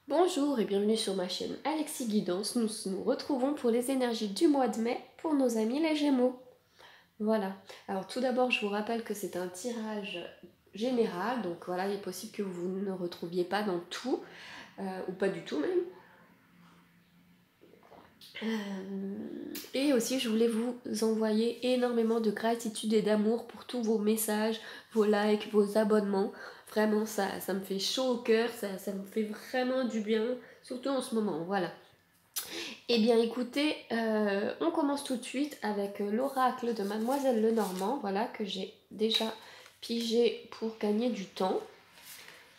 Bonjour et bienvenue sur ma chaîne Alexis Guidance. Nous nous retrouvons pour les énergies du mois de mai pour nos amis les Gémeaux. Voilà. Alors tout d'abord, je vous rappelle que c'est un tirage général. Donc voilà, il est possible que vous ne retrouviez pas dans tout, ou pas du tout même. Et aussi, je voulais vous envoyer énormément de gratitude et d'amour pour tous vos messages, vos likes, vos abonnements. Vraiment, ça me fait chaud au cœur, ça me fait vraiment du bien, surtout en ce moment, voilà. Eh bien écoutez, on commence tout de suite avec l'oracle de Mademoiselle Lenormand, voilà, que j'ai déjà pigé pour gagner du temps.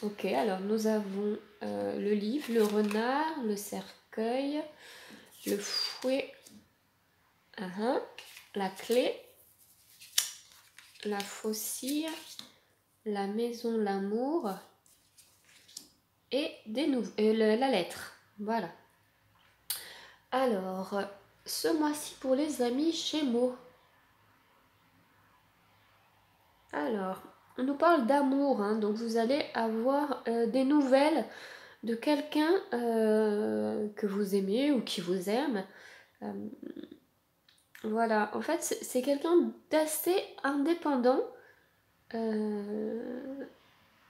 Ok, alors nous avons le livre, le renard, le cercueil, le fouet, la clé, la faucille, la maison, l'amour et la lettre. Voilà. Alors, ce mois-ci pour les amis Gémeaux. Alors, on nous parle d'amour, hein, donc vous allez avoir des nouvelles de quelqu'un que vous aimez ou qui vous aime. Voilà, en fait, c'est quelqu'un d'assez indépendant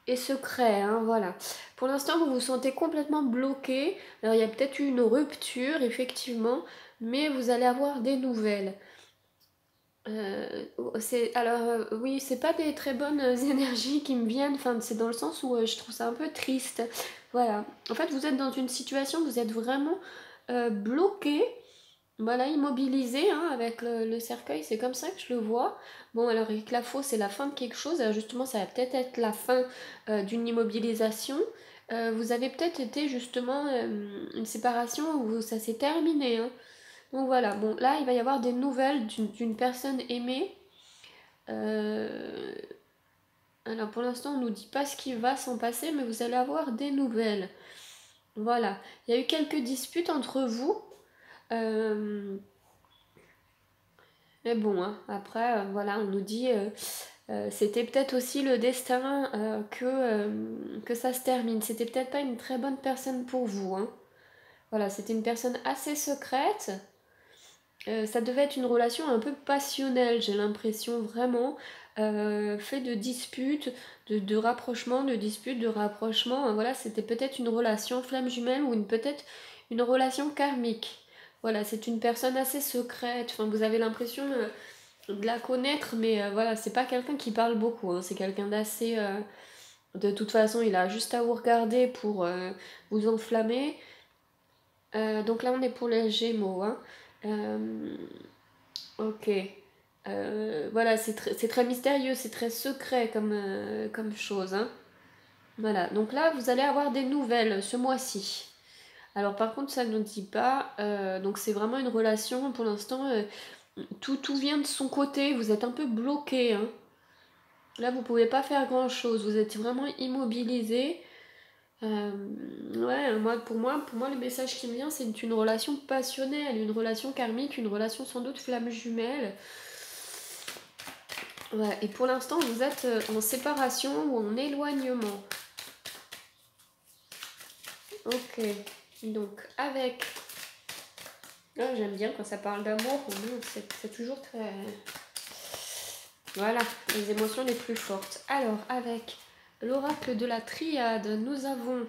et secret, hein, voilà. Pour l'instant, vous vous sentez complètement bloqué. Alors, il y a peut-être eu une rupture, effectivement, mais vous allez avoir des nouvelles. Oui, c'est pas des très bonnes énergies qui me viennent, enfin, c'est dans le sens où je trouve ça un peu triste. Voilà. En fait, vous êtes dans une situation, vous êtes vraiment bloqué, voilà, immobilisé, hein, avec le cercueil, c'est comme ça que je le vois. Bon, alors avec la faux, c'est la fin de quelque chose, alors justement, ça va peut-être être la fin d'une immobilisation. Vous avez peut-être été justement une séparation où ça s'est terminé, hein. Donc voilà, bon là il va y avoir des nouvelles d'une personne aimée. Alors pour l'instant on ne nous dit pas ce qui va s'en passer, mais vous allez avoir des nouvelles. Voilà, il y a eu quelques disputes entre vous. Mais bon, hein, après voilà, on nous dit c'était peut-être aussi le destin que ça se termine. C'était peut-être pas une très bonne personne pour vous, hein. Voilà, c'était une personne assez secrète. Ça devait être une relation un peu passionnelle, j'ai l'impression vraiment, fait de disputes, de rapprochements, de disputes, de rapprochements. Voilà, c'était peut-être une relation flamme jumelle ou peut-être une relation karmique. Voilà, c'est une personne assez secrète. Enfin, vous avez l'impression de la connaître, mais voilà, c'est pas quelqu'un qui parle beaucoup, hein. C'est quelqu'un d'assez. De toute façon, il a juste à vous regarder pour vous enflammer. Donc là, on est pour les Gémeaux, hein. Ok. Voilà, c'est très mystérieux, c'est très secret comme chose, hein. Voilà, donc là, vous allez avoir des nouvelles ce mois-ci. Alors par contre, ça ne nous dit pas. Donc c'est vraiment une relation, pour l'instant, tout vient de son côté, vous êtes un peu bloqué, hein. Là, vous pouvez pas faire grand-chose, vous êtes vraiment immobilisé. Ouais, pour moi, le message qui me vient, c'est une relation passionnelle, une relation karmique, une relation sans doute flamme jumelle. Ouais, et pour l'instant, vous êtes en séparation ou en éloignement. Ok, donc avec... Ah, j'aime bien quand ça parle d'amour, c'est toujours très... Voilà, les émotions les plus fortes. Alors, avec l'oracle de la triade, nous avons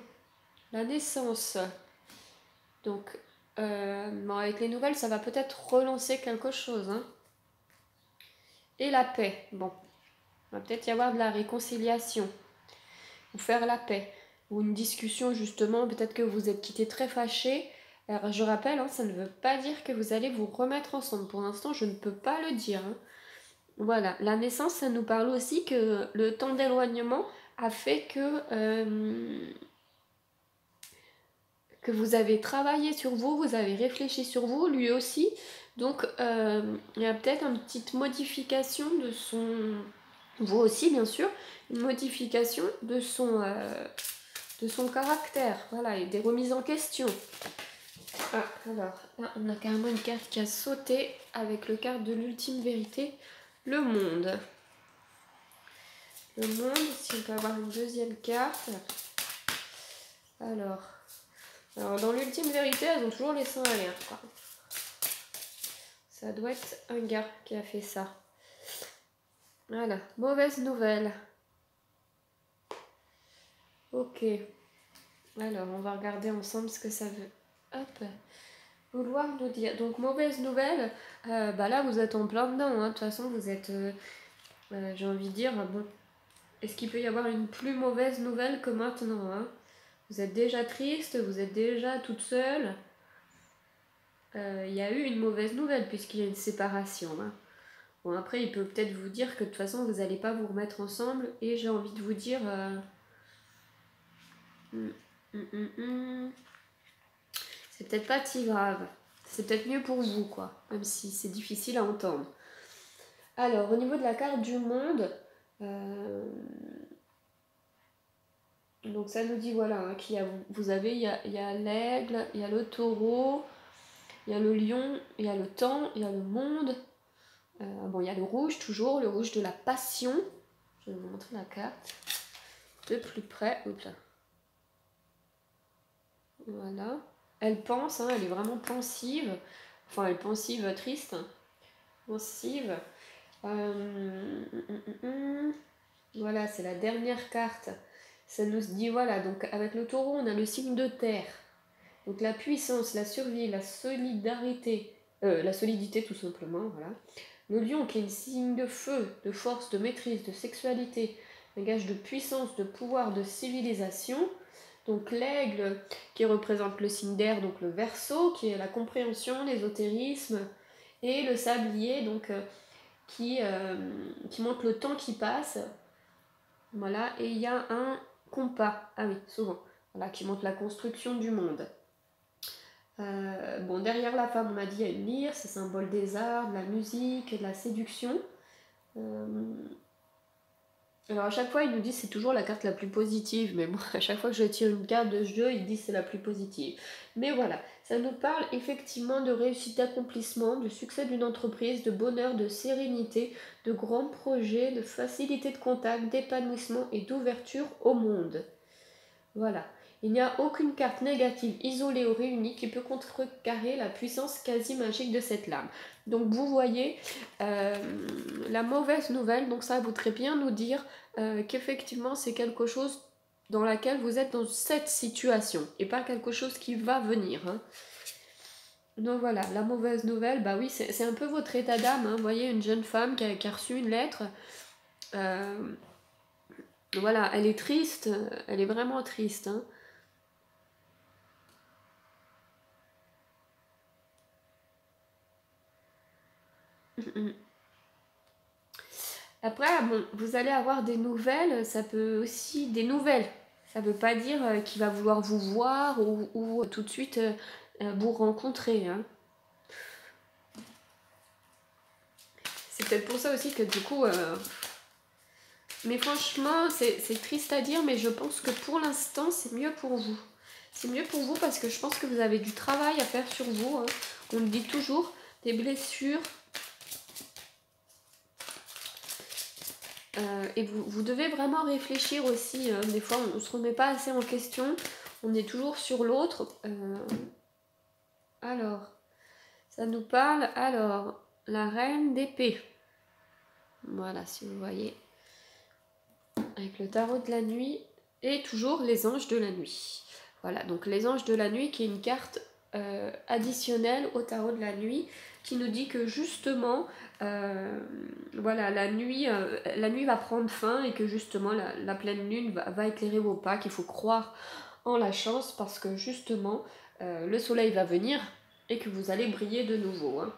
la naissance. Donc, bon, avec les nouvelles, ça va peut-être relancer quelque chose, hein. Et la paix, bon, il va peut-être y avoir de la réconciliation, ou faire la paix, ou une discussion justement, peut-être que vous êtes quittés très fâchés. Alors je rappelle, hein, ça ne veut pas dire que vous allez vous remettre ensemble. Pour l'instant, je ne peux pas le dire, hein. Voilà, la naissance, ça nous parle aussi que le temps d'éloignement a fait que vous avez travaillé sur vous, vous avez réfléchi sur vous, lui aussi. Donc, il y a peut-être une petite modification de son... Vous aussi, bien sûr, une modification de son caractère. Voilà, et des remises en question. Ah, alors, là, on a carrément une carte qui a sauté avec le carte de l'ultime vérité, le monde. Le monde, si on peut avoir une deuxième carte. Alors... Alors dans l'ultime vérité, elles ont toujours les seins à l'air, quoi. Ça doit être un gars qui a fait ça. Voilà, mauvaise nouvelle. Ok. Alors, on va regarder ensemble ce que ça veut. Hop. Vouloir nous dire. Donc, mauvaise nouvelle. Bah là, vous êtes en plein dedans. Hein. De toute façon, vous êtes... j'ai envie de dire, bon... Est-ce qu'il peut y avoir une plus mauvaise nouvelle que maintenant, hein? Vous êtes déjà triste, vous êtes déjà toute seule. Il y a eu une mauvaise nouvelle puisqu'il y a une séparation. Hein. Bon, après, il peut peut-être vous dire que de toute façon, vous n'allez pas vous remettre ensemble. Et j'ai envie de vous dire... C'est peut-être pas si grave. C'est peut-être mieux pour vous, quoi. Même si c'est difficile à entendre. Alors, au niveau de la carte du monde... Donc ça nous dit, voilà, hein, qu'il y a, vous avez, il y a l'aigle, il y a le taureau, il y a le lion, il y a le temps, il y a le monde. Bon, il y a le rouge, toujours, le rouge de la passion. Je vais vous montrer la carte de plus près. Oups là. Voilà. Elle pense, hein, elle est vraiment pensive. Enfin, elle est pensive, triste. Pensive. Voilà, c'est la dernière carte. Ça nous dit, voilà, donc avec le taureau, on a le signe de terre. Donc la puissance, la survie, la solidarité, la solidité tout simplement, voilà. Le lion qui est un signe de feu, de force, de maîtrise, de sexualité, un gage de puissance, de pouvoir, de civilisation. Donc l'aigle qui représente le signe d'air, donc le Verseau, qui est la compréhension, l'ésotérisme, et le sablier, donc qui montre le temps qui passe. Voilà, et il y a un compas, ah oui, souvent, voilà, qui montre la construction du monde. Bon, derrière la femme, on a dit, il y a une lyre, c'est symbole des arts, de la musique, de la séduction. Alors à chaque fois, ils nous disent c'est toujours la carte la plus positive, mais moi, à chaque fois que je tire une carte de jeu, ils disent c'est la plus positive. Mais voilà, ça nous parle effectivement de réussite, d'accomplissement, du succès d'une entreprise, de bonheur, de sérénité, de grands projets, de facilité de contact, d'épanouissement et d'ouverture au monde. Voilà. Il n'y a aucune carte négative isolée ou réunie qui peut contrecarrer la puissance quasi magique de cette lame. Donc vous voyez la mauvaise nouvelle, donc ça voudrait bien nous dire qu'effectivement c'est quelque chose dans laquelle vous êtes dans cette situation et pas quelque chose qui va venir. Hein. Donc voilà, la mauvaise nouvelle, bah oui, c'est un peu votre état d'âme. Hein. Vous voyez une jeune femme qui a reçu une lettre. Voilà, elle est triste, elle est vraiment triste. Hein. Après, bon, vous allez avoir des nouvelles, ça peut aussi des nouvelles. Ça veut pas dire qu'il va vouloir vous voir ou tout de suite vous rencontrer. Hein. C'est peut-être pour ça aussi que du coup... Mais franchement, c'est triste à dire, mais je pense que pour l'instant, c'est mieux pour vous. C'est mieux pour vous parce que je pense que vous avez du travail à faire sur vous. Hein. On le dit toujours, des blessures... et vous devez vraiment réfléchir aussi. Des fois, on ne se remet pas assez en question. On est toujours sur l'autre. Alors, ça nous parle. Alors, la reine d'épée. Voilà, si vous voyez. Avec le tarot de la nuit. Et toujours les anges de la nuit. Voilà, donc les anges de la nuit qui est une carte additionnelle au tarot de la nuit. Qui nous dit que justement, voilà, la nuit va prendre fin et que justement la pleine lune va éclairer vos pas, qu'il faut croire en la chance parce que justement le soleil va venir et que vous allez briller de nouveau. Hein.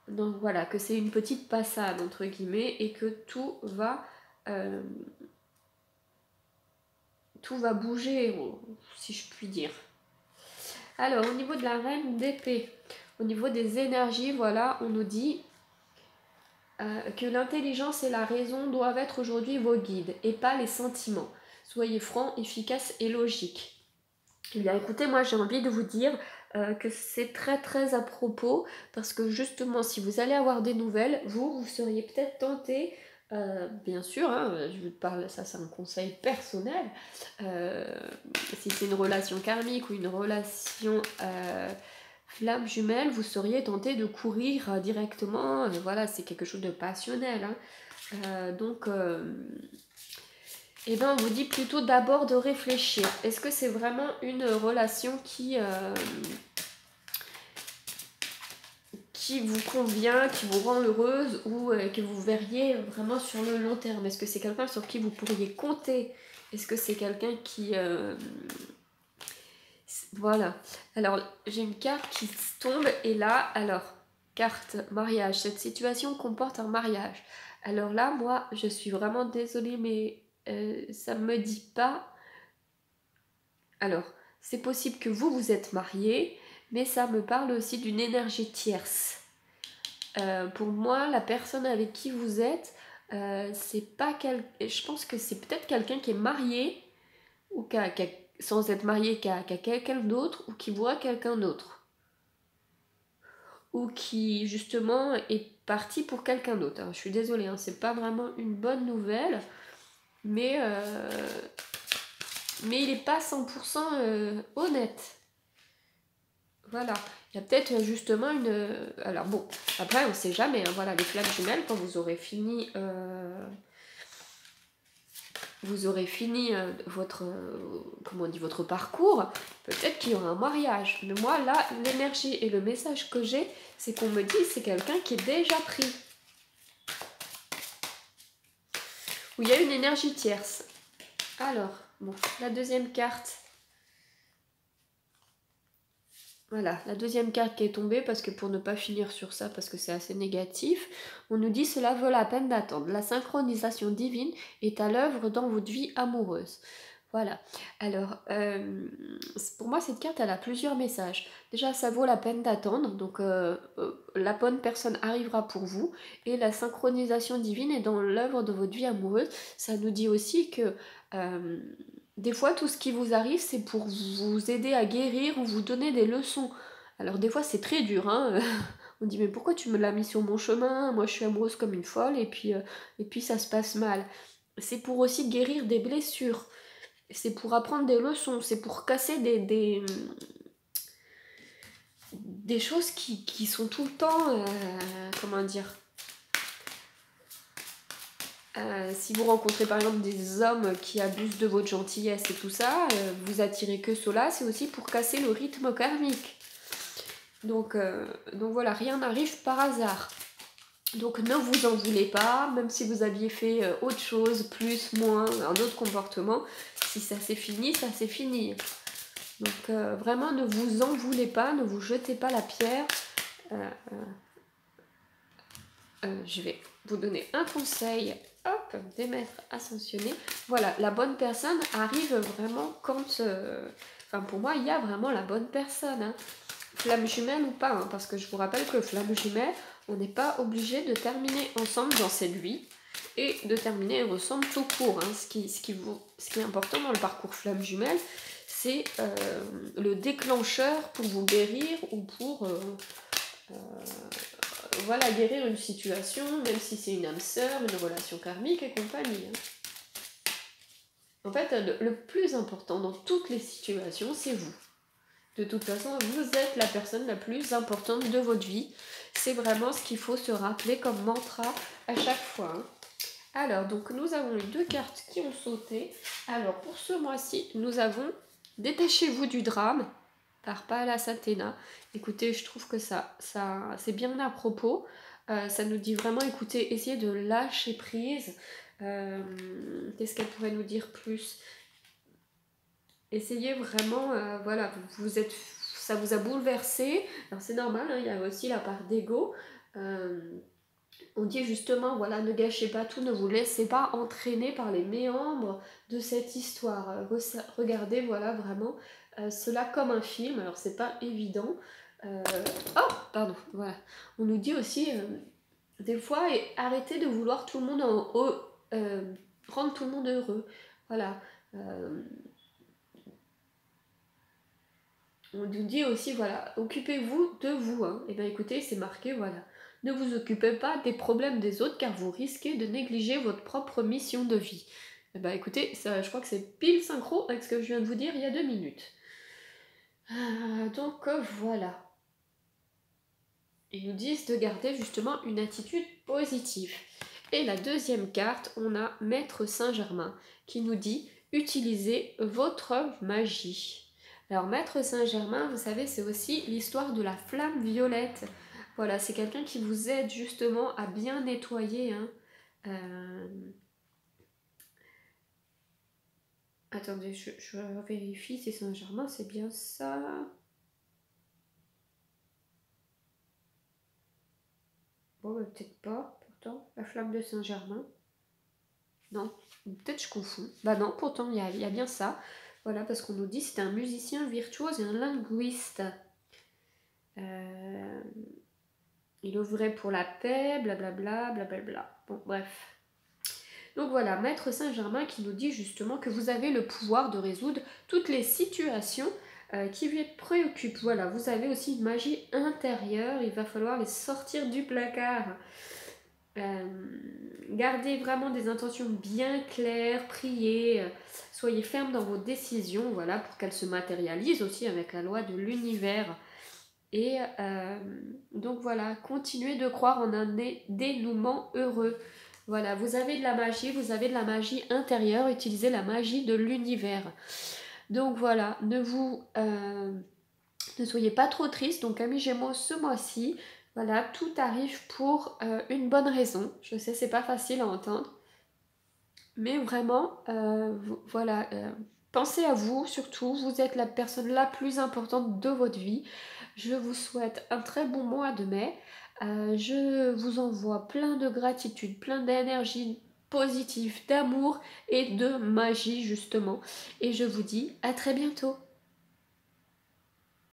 Donc voilà, que c'est une petite passade entre guillemets et que tout va bouger, si je puis dire. Alors, au niveau de la reine d'épée, au niveau des énergies, voilà, on nous dit que l'intelligence et la raison doivent être aujourd'hui vos guides et pas les sentiments. Soyez francs, efficaces et logiques. Eh bien, écoutez, moi j'ai envie de vous dire que c'est très très à propos parce que justement, si vous allez avoir des nouvelles, vous seriez peut-être tenté Bien sûr, hein, je te parle, ça c'est un conseil personnel. Euh, Si c'est une relation karmique ou une relation flamme jumelle, vous seriez tenté de courir directement. Voilà, c'est quelque chose de passionnel, hein. Donc, eh ben, on vous dit plutôt d'abord de réfléchir. Est-ce que c'est vraiment une relation qui vous convient, qui vous rend heureuse ou que vous verriez vraiment sur le long terme? Est-ce que c'est quelqu'un sur qui vous pourriez compter? Est-ce que c'est quelqu'un qui... Voilà. Alors, j'ai une carte qui tombe et là, alors, carte mariage. Cette situation comporte un mariage. Alors là, moi, je suis vraiment désolée, mais ça ne me dit pas... Alors, c'est possible que vous êtes mariés, mais ça me parle aussi d'une énergie tierce. Pour moi, la personne avec qui vous êtes, c'est pas je pense que c'est peut-être quelqu'un qui est marié ou sans être marié, qui a quelqu'un d'autre ou qui voit quelqu'un d'autre ou qui justement est parti pour quelqu'un d'autre. Alors, je suis désolée, hein, c'est pas vraiment une bonne nouvelle, mais il n'est pas 100% honnête. Voilà, il y a peut-être justement une... Alors bon, après on sait jamais, hein, voilà, les flammes jumelles, quand vous aurez fini, votre, comment on dit, votre parcours, peut-être qu'il y aura un mariage. Mais moi là, l'énergie et le message que j'ai, c'est qu'on me dit c'est quelqu'un qui est déjà pris. Où il y a une énergie tierce. Alors, bon, la deuxième carte. Voilà, la deuxième carte qui est tombée, parce que pour ne pas finir sur ça, parce que c'est assez négatif, on nous dit cela vaut la peine d'attendre. La synchronisation divine est à l'œuvre dans votre vie amoureuse. Voilà. Alors, pour moi, cette carte, elle a plusieurs messages. Déjà, ça vaut la peine d'attendre, donc la bonne personne arrivera pour vous, et la synchronisation divine est dans l'œuvre de votre vie amoureuse. Ça nous dit aussi que... euh, des fois, tout ce qui vous arrive, c'est pour vous aider à guérir ou vous donner des leçons. Alors des fois, c'est très dur, hein. On dit, mais pourquoi tu me l'as mis sur mon chemin? Moi, je suis amoureuse comme une folle, et puis ça se passe mal. C'est pour aussi guérir des blessures. C'est pour apprendre des leçons. C'est pour casser des choses qui sont tout le temps... comment dire? Si vous rencontrez par exemple des hommes qui abusent de votre gentillesse et tout ça, vous attirez que cela, c'est aussi pour casser le rythme karmique. Donc voilà, rien n'arrive par hasard. Donc ne vous en voulez pas, même si vous aviez fait autre chose, plus, moins, un autre comportement, si ça s'est fini, ça s'est fini. Donc vraiment ne vous en voulez pas, ne vous jetez pas la pierre. Je vais vous donner un conseil. Hop, des maîtres ascensionnés. Voilà, la bonne personne arrive vraiment quand... Enfin, pour moi, il y a vraiment la bonne personne, hein. Flamme jumelle ou pas, hein, parce que je vous rappelle que flamme jumelle, on n'est pas obligé de terminer ensemble dans cette vie et de terminer ensemble tout court, hein. Ce qui est important dans le parcours flamme jumelle, c'est le déclencheur pour vous guérir ou pour... voilà, guérir une situation, même si c'est une âme sœur, une relation karmique et compagnie, hein. En fait, le plus important dans toutes les situations, c'est vous. De toute façon, vous êtes la personne la plus importante de votre vie. C'est vraiment ce qu'il faut se rappeler comme mantra à chaque fois, hein. Alors, donc nous avons eu deux cartes qui ont sauté. Alors, pour ce mois-ci, nous avons Détachez-vous du drame par Palas Athena. Écoutez, je trouve que ça c'est bien à propos. Ça nous dit vraiment, écoutez, essayez de lâcher prise. Qu'est-ce qu'elle pourrait nous dire plus? Essayez vraiment, voilà, ça vous a bouleversé. Alors c'est normal, hein, il y a aussi la part d'ego. On dit justement, voilà, ne gâchez pas tout, ne vous laissez pas entraîner par les méandres de cette histoire. Regardez, voilà, vraiment cela comme un film. Alors c'est pas évident. Oh, pardon, voilà. On nous dit aussi, des fois, arrêtez de vouloir tout le monde en haut, rendre tout le monde heureux. Voilà. On nous dit aussi, voilà, occupez-vous de vous, hein. Et bien écoutez, c'est marqué, voilà. Ne vous occupez pas des problèmes des autres car vous risquez de négliger votre propre mission de vie. Eh ben, écoutez, ça, je crois que c'est pile synchro avec ce que je viens de vous dire il y a 2 minutes. Donc voilà. Ils nous disent de garder justement une attitude positive. Et la deuxième carte, on a Maître Saint-Germain qui nous dit utilisez votre magie. Alors Maître Saint-Germain, vous savez, c'est aussi l'histoire de la flamme violette. Voilà, c'est quelqu'un qui vous aide justement à bien nettoyer. Hein. Attendez, je vérifie si Saint-Germain, c'est bien ça. Bon, bah, peut-être pas, pourtant. La flamme de Saint-Germain. Non, peut-être je confonds. Bah non, pourtant il y a bien ça. Voilà, parce qu'on nous dit c'est un musicien virtuose et un linguiste. Il œuvrait pour la paix, blablabla, blablabla. Bon, bref. Donc voilà, Maître Saint-Germain qui nous dit justement que vous avez le pouvoir de résoudre toutes les situations qui vous préoccupent. Voilà, vous avez aussi une magie intérieure, il va falloir les sortir du placard. Gardez vraiment des intentions bien claires, priez, soyez ferme dans vos décisions, voilà, pour qu'elles se matérialisent aussi avec la loi de l'univers. Et donc voilà, continuez de croire en un dénouement heureux. Voilà, vous avez de la magie, vous avez de la magie intérieure, utilisez la magie de l'univers. Donc voilà, ne soyez pas trop triste. Donc amis Gémeaux, ce mois-ci, voilà, tout arrive pour une bonne raison. Je sais, c'est pas facile à entendre. Mais vraiment, voilà, pensez à vous surtout. Vous êtes la personne la plus importante de votre vie. Je vous souhaite un très bon mois de mai. Je vous envoie plein de gratitude, plein d'énergie positive, d'amour et de magie justement. Et je vous dis à très bientôt.